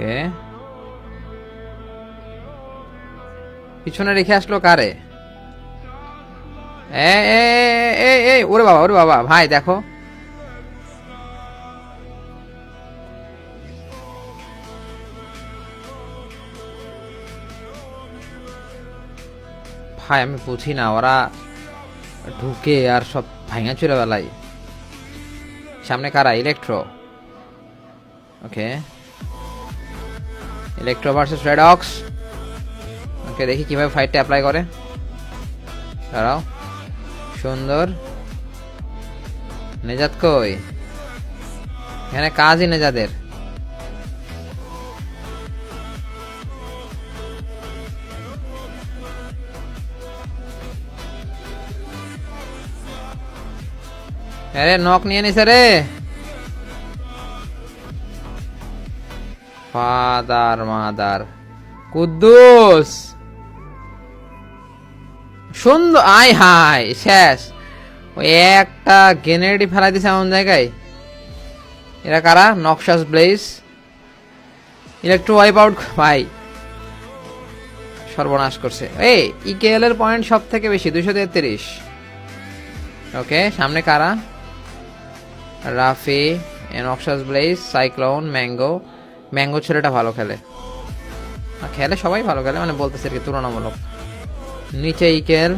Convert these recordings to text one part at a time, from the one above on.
ওকে, পিছনে রেখে আসলো কারে? ওরে বাবা, ওরে বাবা, ভাই দেখো। ভাই আমি বুঝি না, ওরা ঢুকে আর সব ভাঙা চুরে বেলায়। সামনে কারা? ইলেকট্রো। ওকে, ইলেকট্রো ভার্সেস রেডক্স। ওকে, দেখি কিভাবে ফাইটটা অ্যাপ্লাই করে। দাঁড়াও, সুন্দর। নেজাত কই? এখানে কাজই নেজাদের। আরে নক নিয়ে নিছে রে। ফাদার মাদার কুদ্দুস, সুন্দর। আয় হায়, শেষ। ওই একটা গ্রেনেডই ফেলাই দিছে এমন জায়গায়। এরা কারা? নক্সাস ব্লেজ, ইলেকট্রো ওয়াইপ আউট। ভাই সর্বনাশ করছে। এই ইকেএল এর পয়েন্ট সব থেকে বেশি, 233। ওকে, সামনে কারা? Rafi, নক্সাস bless, cyclone, mango. Mango ছেলেটা ভালো খেলে, খেলে সবাই ভালো খেলে, মানে বলতেছে আর কি, তুলনামূলক। নিচে ইকেল,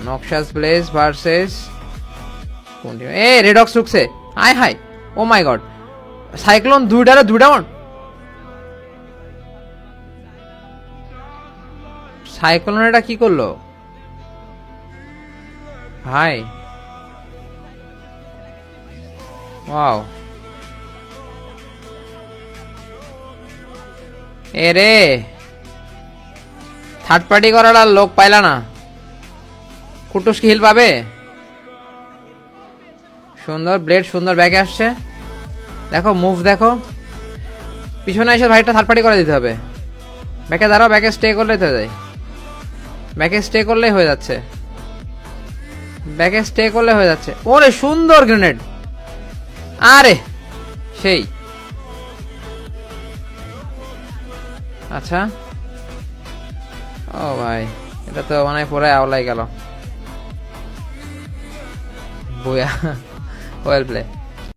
নক্সাস ব্লেজ ভার্সেস এ রেডক্স ঢুকছে। আয় হাই, ও মাই গড, সাইক্লোন দুইটারে দুইটা মন। সাইক্লোন এটা কি করলো ভাই? ওয়াও, এ রে থার্ড পার্টি করার আর লোক পাইলা না। কুটুস কি হিল পাবে? সুন্দর ব্লেড, সুন্দর ব্যাগে আসছে। দেখো মুভ দেখো, পিছনে এসে ভাইটা থার্ড পার্টি করে দিতে হবে। ব্যাকে দাঁড়াও, ব্যাকে স্টে করলেই তো যায়। ব্যাকে স্টে করলেই হয়ে যাচ্ছে, ব্যাকে স্টে করলে হয়ে যাচ্ছে। ওরে সুন্দর গ্রেনেড, আরে সেই। আচ্ছা, ও ভাই এটা তো মানে পুরো আওলাই গেল। বয়া, ওয়েল প্লে।